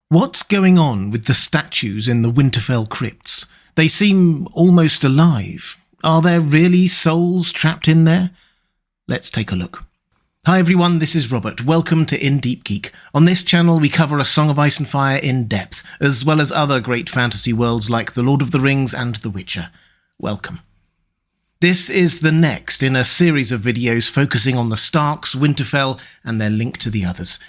What's going on with the statues in the Winterfell Crypts? They seem almost alive. Are there really souls trapped in there? Let's take a look. Hi everyone, this is Robert. Welcome to Deep Geek. On this channel we cover A Song of Ice and Fire in depth, as well as other great fantasy worlds like The Lord of the Rings and The Witcher. Welcome. This is the next in a series of videos focusing on the Starks, Winterfell, and their link to the others.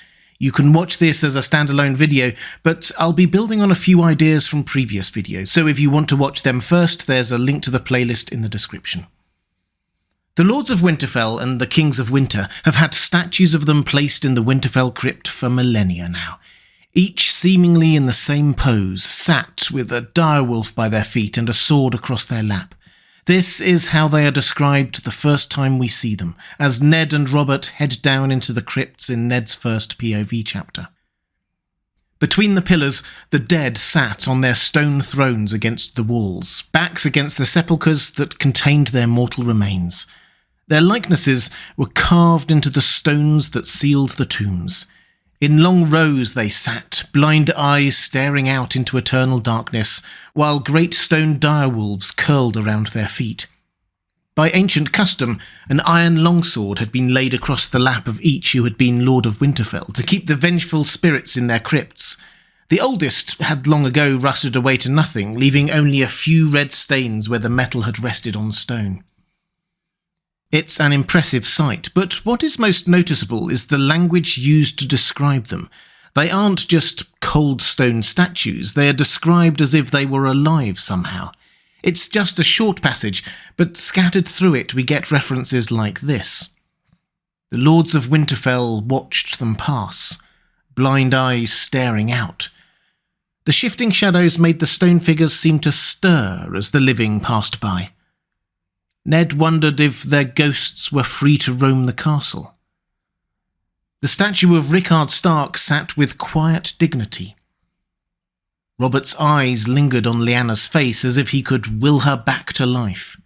You can watch this as a standalone video, but I'll be building on a few ideas from previous videos, so if you want to watch them first, there's a link to the playlist in the description. The Lords of Winterfell and the Kings of Winter have had statues of them placed in the Winterfell Crypt for millennia now, each seemingly in the same pose, sat with a direwolf by their feet and a sword across their lap. This is how they are described the first time we see them, as Ned and Robert head down into the crypts in Ned's first POV chapter. Between the pillars, the dead sat on their stone thrones against the walls, backs against the sepulchres that contained their mortal remains. Their likenesses were carved into the stones that sealed the tombs. In long rows they sat, blind eyes staring out into eternal darkness, while great stone direwolves curled around their feet. By ancient custom, an iron longsword had been laid across the lap of each who had been Lord of Winterfell, to keep the vengeful spirits in their crypts. The oldest had long ago rusted away to nothing, leaving only a few red stains where the metal had rested on stone. It's an impressive sight, but what is most noticeable is the language used to describe them. They aren't just cold stone statues, they are described as if they were alive somehow. It's just a short passage, but scattered through it we get references like this. The Lords of Winterfell watched them pass, blind eyes staring out. The shifting shadows made the stone figures seem to stir as the living passed by. Ned wondered if their ghosts were free to roam the castle. The statue of Rickard Stark sat with quiet dignity. Robert's eyes lingered on Lyanna's face as if he could will her back to life.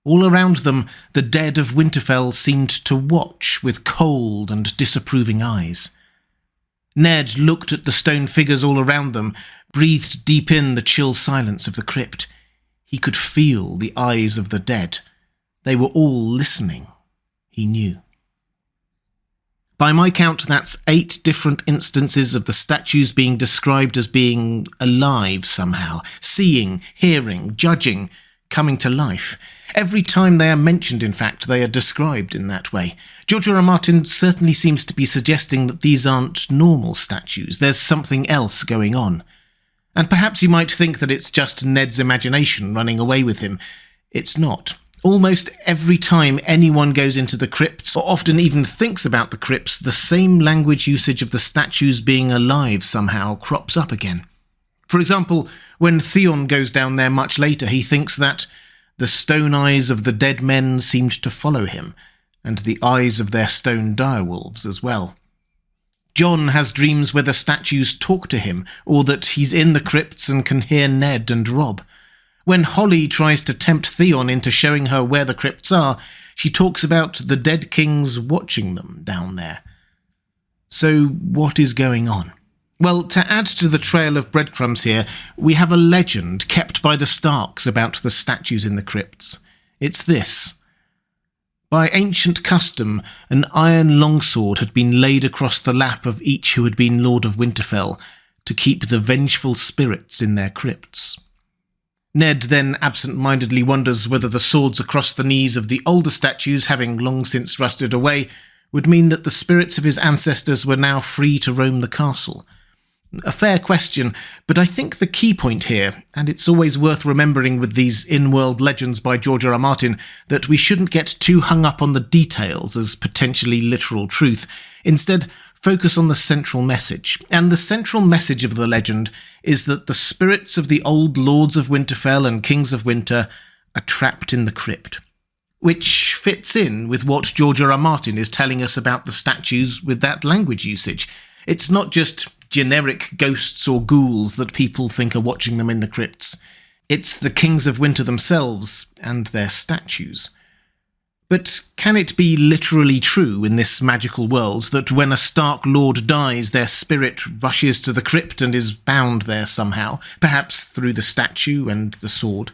All around them, the dead of Winterfell seemed to watch with cold and disapproving eyes. Ned looked at the stone figures all around them, breathed deep in the chill silence of the crypt. He could feel the eyes of the dead. They were all listening, he knew. By my count, that's 8 different instances of the statues being described as being alive somehow, seeing, hearing, judging, coming to life. Every time they are mentioned, in fact, they are described in that way. George R. R. Martin certainly seems to be suggesting that these aren't normal statues. There's something else going on. And perhaps you might think that it's just Ned's imagination running away with him. It's not. Almost every time anyone goes into the crypts, or often even thinks about the crypts, the same language usage of the statues being alive somehow crops up again. For example, when Theon goes down there much later, he thinks that the stone eyes of the dead men seemed to follow him, and the eyes of their stone direwolves as well. Jon has dreams where the statues talk to him, or that he's in the crypts and can hear Ned and Robb. When Holly tries to tempt Theon into showing her where the crypts are, she talks about the dead kings watching them down there. So what is going on? Well, to add to the trail of breadcrumbs here, we have a legend kept by the Starks about the statues in the crypts. It's this. By ancient custom, an iron longsword had been laid across the lap of each who had been Lord of Winterfell, to keep the vengeful spirits in their crypts. Ned then absent-mindedly wonders whether the swords across the knees of the older statues, having long since rusted away, would mean that the spirits of his ancestors were now free to roam the castle. A fair question, but I think the key point here, and it's always worth remembering with these in-world legends by George R. R. Martin, that we shouldn't get too hung up on the details as potentially literal truth. Instead, focus on the central message. And the central message of the legend is that the spirits of the old Lords of Winterfell and Kings of Winter are trapped in the crypt. Which fits in with what George R. R. Martin is telling us about the statues with that language usage. It's not just generic ghosts or ghouls that people think are watching them in the crypts. It's the Kings of Winter themselves and their statues. But can it be literally true in this magical world that when a Stark Lord dies, their spirit rushes to the crypt and is bound there somehow, perhaps through the statue and the sword?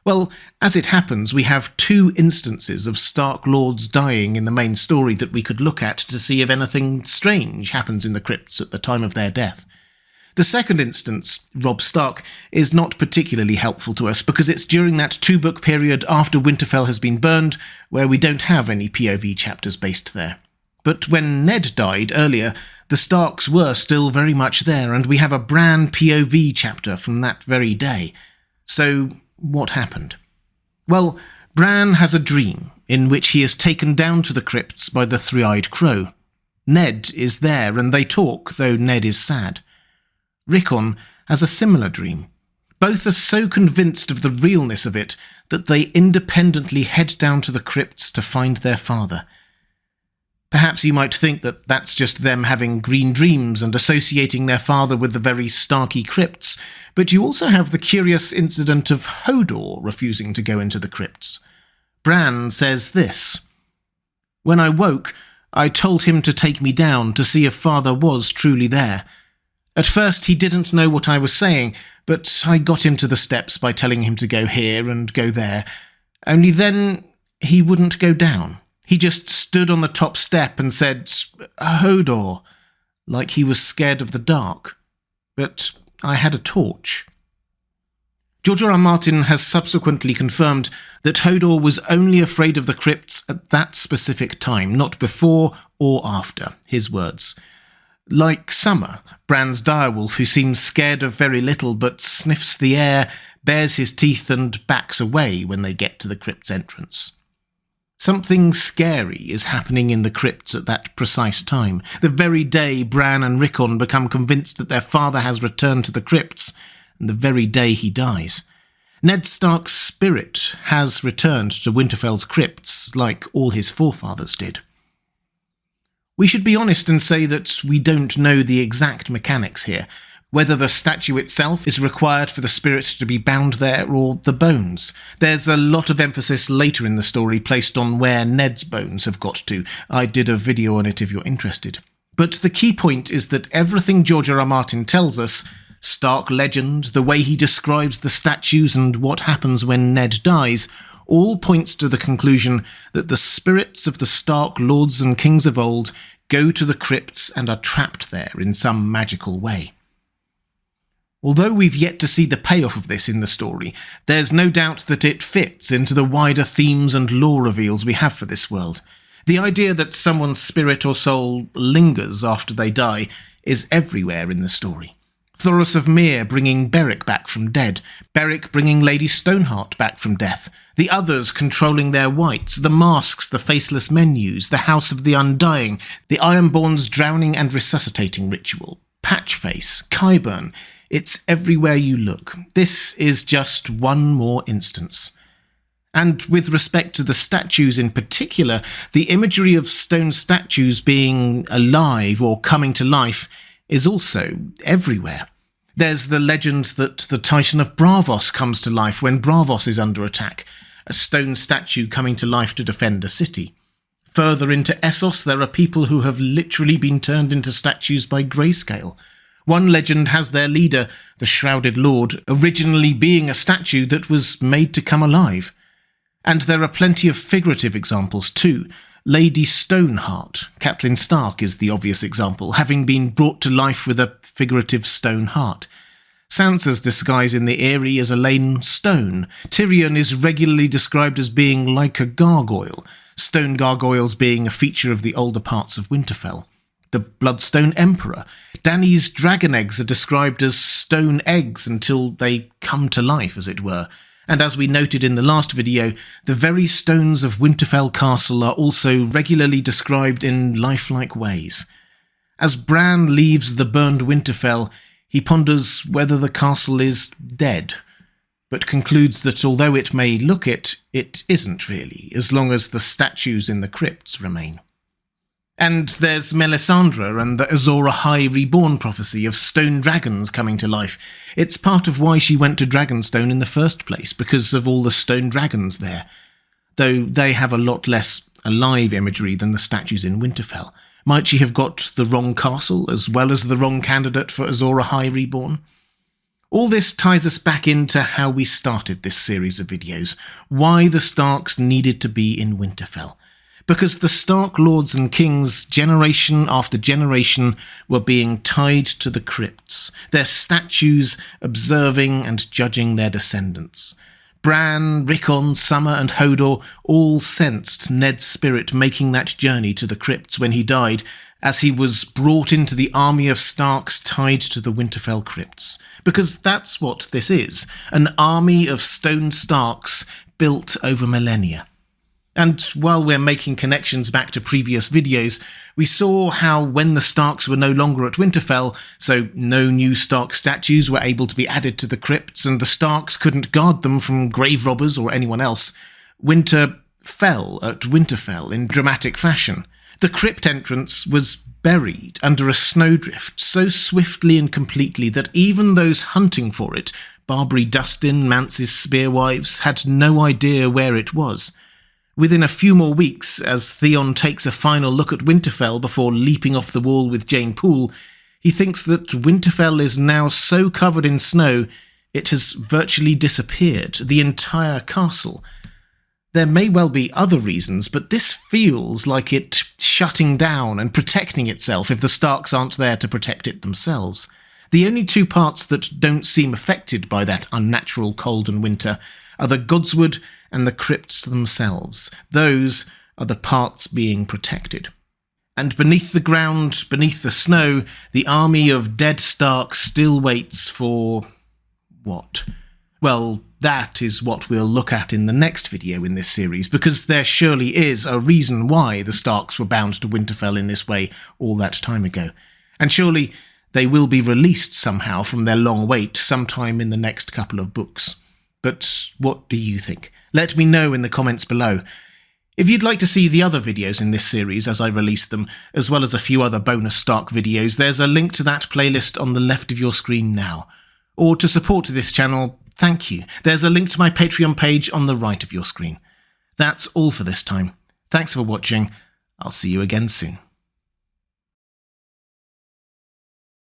Well, as it happens, we have 2 instances of Stark Lords dying in the main story that we could look at to see if anything strange happens in the crypts at the time of their death. The second instance, Robb Stark, is not particularly helpful to us because it's during that 2-book period after Winterfell has been burned where we don't have any POV chapters based there. But when Ned died earlier, the Starks were still very much there, and we have a Bran POV chapter from that very day. So, what happened? Well, Bran has a dream in which he is taken down to the crypts by the Three-Eyed Crow. Ned is there, and they talk, though Ned is sad. Rickon has a similar dream. Both are so convinced of the realness of it that they independently head down to the crypts to find their father. Perhaps you might think that that's just them having green dreams and associating their father with the very Starky crypts, but you also have the curious incident of Hodor refusing to go into the crypts. Bran says this: "When I woke, I told him to take me down to see if father was truly there. At first he didn't know what I was saying, but I got him to the steps by telling him to go here and go there. Only then he wouldn't go down. He just stood on the top step and said, 'Hodor,' like he was scared of the dark. But I had a torch." George R. R. Martin has subsequently confirmed that Hodor was only afraid of the crypts at that specific time, not before or after, his words. Like Summer, Bran's direwolf who seems scared of very little but sniffs the air, bares his teeth and backs away when they get to the crypt's entrance. Something scary is happening in the crypts at that precise time, the very day Bran and Rickon become convinced that their father has returned to the crypts, and the very day he dies. Ned Stark's spirit has returned to Winterfell's crypts, like all his forefathers did. We should be honest and say that we don't know the exact mechanics here, whether the statue itself is required for the spirit to be bound there or the bones. There's a lot of emphasis later in the story placed on where Ned's bones have got to. I did a video on it if you're interested. But the key point is that everything George R. R. Martin tells us, Stark legend, the way he describes the statues and what happens when Ned dies, all points to the conclusion that the spirits of the Stark lords and kings of old go to the crypts and are trapped there in some magical way. Although we've yet to see the payoff of this in the story, there's no doubt that it fits into the wider themes and lore reveals we have for this world. The idea that someone's spirit or soul lingers after they die is everywhere in the story. Thoros of Myr bringing Beric back from dead, Beric bringing Lady Stoneheart back from death, the others controlling their wights, the masks the faceless men use, the House of the Undying, the Ironborn's drowning and resuscitating ritual, Patchface, Qyburn. It's everywhere you look. This is just one more instance. And with respect to the statues in particular, the imagery of stone statues being alive or coming to life is also everywhere. There's the legend that the Titan of Braavos comes to life when Braavos is under attack, a stone statue coming to life to defend a city. Further into Essos, there are people who have literally been turned into statues by grayscale. One legend has their leader, the Shrouded Lord, originally being a statue that was made to come alive. And there are plenty of figurative examples too. Lady Stoneheart, Catelyn Stark is the obvious example, having been brought to life with a figurative stone heart. Sansa's disguise in the Eyrie is Elaine Stone. Tyrion is regularly described as being like a gargoyle, stone gargoyles being a feature of the older parts of Winterfell. The Bloodstone Emperor. Dany's dragon eggs are described as stone eggs until they come to life, as it were. And as we noted in the last video, the very stones of Winterfell Castle are also regularly described in lifelike ways. As Bran leaves the burned Winterfell, he ponders whether the castle is dead, but concludes that although it may look it, it isn't really, as long as the statues in the crypts remain. And there's Melisandre and the Azor Ahai reborn prophecy of stone dragons coming to life. It's part of why she went to Dragonstone in the first place, because of all the stone dragons there. though they have a lot less alive imagery than the statues in Winterfell. Might she have got the wrong castle, as well as the wrong candidate for Azor Ahai Reborn? All this ties us back into how we started this series of videos, why the Starks needed to be in Winterfell. Because the Stark lords and kings, generation after generation, were being tied to the crypts, their statues observing and judging their descendants. Bran, Rickon, Summer and Hodor all sensed Ned's spirit making that journey to the crypts when he died, as he was brought into the army of Starks tied to the Winterfell crypts. Because that's what this is, an army of stone Starks built over millennia. And while we're making connections back to previous videos, we saw how when the Starks were no longer at Winterfell, so no new Stark statues were able to be added to the crypts and the Starks couldn't guard them from grave robbers or anyone else, winter fell at Winterfell in dramatic fashion. The crypt entrance was buried under a snowdrift so swiftly and completely that even those hunting for it, Barbary Dustin, Mance's spearwives, had no idea where it was. Within a few more weeks, as Theon takes a final look at Winterfell before leaping off the wall with Jane Poole, he thinks that Winterfell is now so covered in snow it has virtually disappeared, the entire castle. There may well be other reasons, but this feels like it shutting down and protecting itself if the Starks aren't there to protect it themselves. The only two parts that don't seem affected by that unnatural cold and winter are the Godswood and the crypts themselves. Those are the parts being protected. And beneath the ground, beneath the snow, the army of dead Starks still waits for... what? Well, that is what we'll look at in the next video in this series, because there surely is a reason why the Starks were bound to Winterfell in this way all that time ago. And surely they will be released somehow from their long wait sometime in the next couple of books. But what do you think? Let me know in the comments below. If you'd like to see the other videos in this series as I release them, as well as a few other bonus Stark videos, there's a link to that playlist on the left of your screen now. Or to support this channel, thank you. There's a link to my Patreon page on the right of your screen. That's all for this time. Thanks for watching. I'll see you again soon.